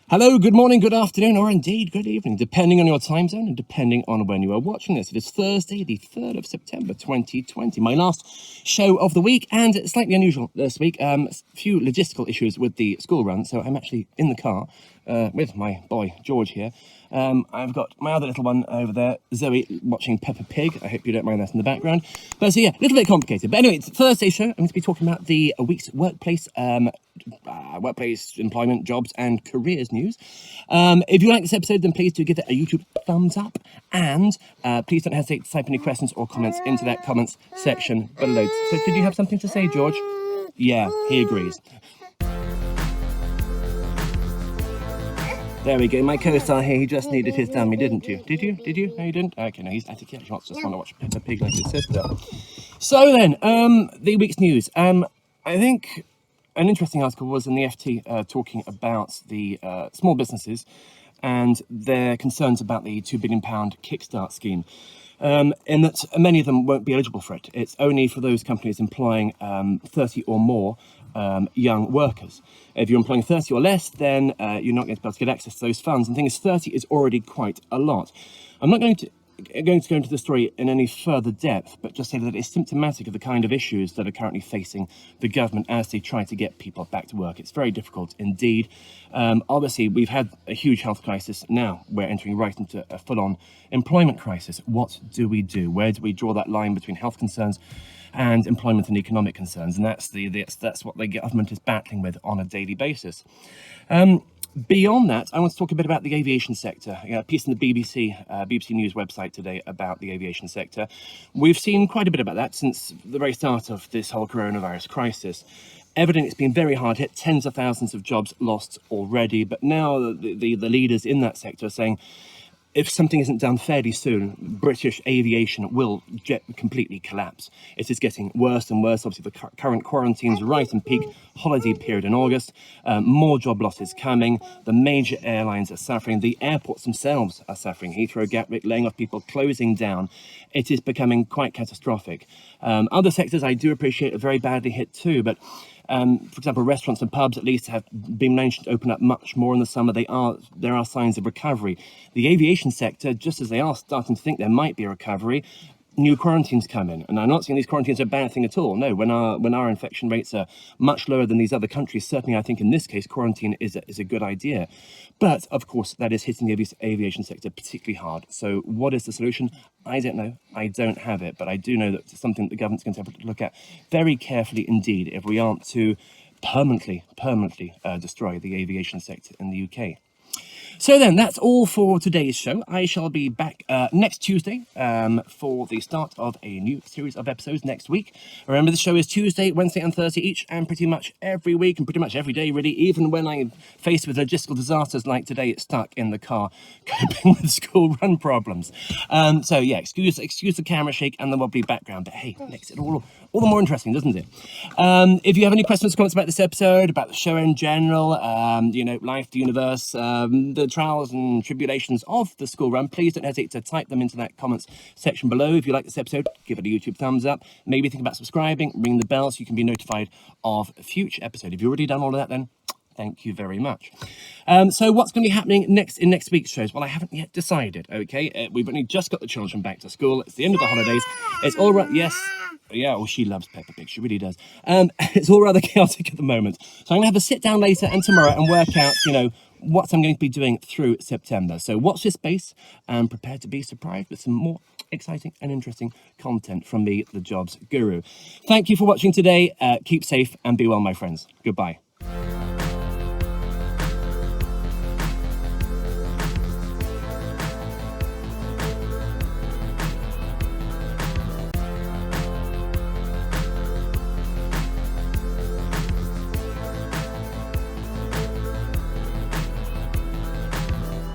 Hello, good morning, good afternoon, or indeed good evening, depending on your time zone and depending on when you are watching this. It is Thursday, the 3rd of September, 2020, my last show of the week, and slightly unusual this week. A few logistical issues with the school run, so I'm actually in the car with my boy, George, here. I've got my other little one over there, Zoe, watching Peppa Pig. I hope you don't mind that in the background. But so yeah, a little bit complicated. But anyway, it's Thursday show. I'm going to be talking about the week's workplace employment, jobs, and careers news. If you like this episode, then please do give it a YouTube thumbs up, and please don't hesitate to type any questions or comments into that comments section below. So did you have something to say, George? Yeah, he agrees. There we go, my co-star here, he just needed his dummy, didn't you? Did you? No, you didn't? Okay, no, he's actually just want to watch Peppa Pig like his sister. So then, the week's news. I think an interesting article was in the FT talking about the small businesses and their concerns about the £2 billion Kickstart Scheme. In that many of them won't be eligible for it. It's only for those companies employing 30 or more young workers. If you're employing 30 or less, then you're not going to be able to get access to those funds. And the thing is, 30 is already quite a lot. I'm not going to go into the story in any further depth, but just say that it's symptomatic of the kind of issues that are currently facing the government as they try to get people back to work. It's very difficult indeed. Obviously, we've had a huge health crisis. Now we're entering right into a full-on employment crisis. What do we do? Where do we draw that line between health concerns and employment and economic concerns? And that's what the government is battling with on a daily basis. Beyond that, I want to talk a bit about the aviation sector. A piece in the BBC News website today about the aviation sector. We've seen quite a bit about that since the very start of this whole coronavirus crisis. Evidently, it's been very hard hit, tens of thousands of jobs lost already. But now the leaders in that sector are saying, if something isn't done fairly soon, British aviation will completely collapse. It is getting worse and worse. Obviously, the current quarantine's right in peak holiday period in August. More job losses coming. The major airlines are suffering. The airports themselves are suffering. Heathrow, Gatwick, laying off people, closing down. It is becoming quite catastrophic. Other sectors I do appreciate are very badly hit too, but for example, restaurants and pubs at least have been managed to open up much more in the summer. There are signs of recovery. The aviation sector, just as they are starting to think there might be a recovery, new quarantines come in. And I'm not saying these quarantines are a bad thing at all. No, when our infection rates are much lower than these other countries, certainly I think in this case, quarantine is a good idea. But of course, that is hitting the aviation sector particularly hard. So what is the solution? I don't know. I don't have it. But I do know that it's something that the government's going to have to look at very carefully indeed if we aren't to permanently destroy the aviation sector in the UK. So then, that's all for today's show. I shall be back next Tuesday for the start of a new series of episodes next week. Remember, the show is Tuesday, Wednesday and Thursday each, and pretty much every week and pretty much every day, really, even when I'm faced with logistical disasters like today, stuck in the car, coping with school run problems. So yeah, excuse the camera shake and the wobbly background, but hey, makes it all the more interesting, doesn't it? If you have any questions or comments about this episode, about the show in general, life, the universe, the trials and tribulations of the school run, please don't hesitate to type them into that comments section below. If you like this episode, give it a YouTube thumbs up. Maybe think about subscribing, ring the bell so you can be notified of future episodes. If you've already done all of that, then thank you very much. So what's going to be happening in next week's shows? Well, I haven't yet decided, okay? We've only just got the children back to school. It's the end of the holidays. It's all right. Yes. Yeah, well, she loves Peppa Pig. She really does. It's all rather chaotic at the moment. So I'm going to have a sit down later and tomorrow and work out, what I'm going to be doing through September. So watch this space and prepare to be surprised with some more exciting and interesting content from me, the Jobs Guru. Thank you for watching today. Keep safe and be well, my friends. Goodbye.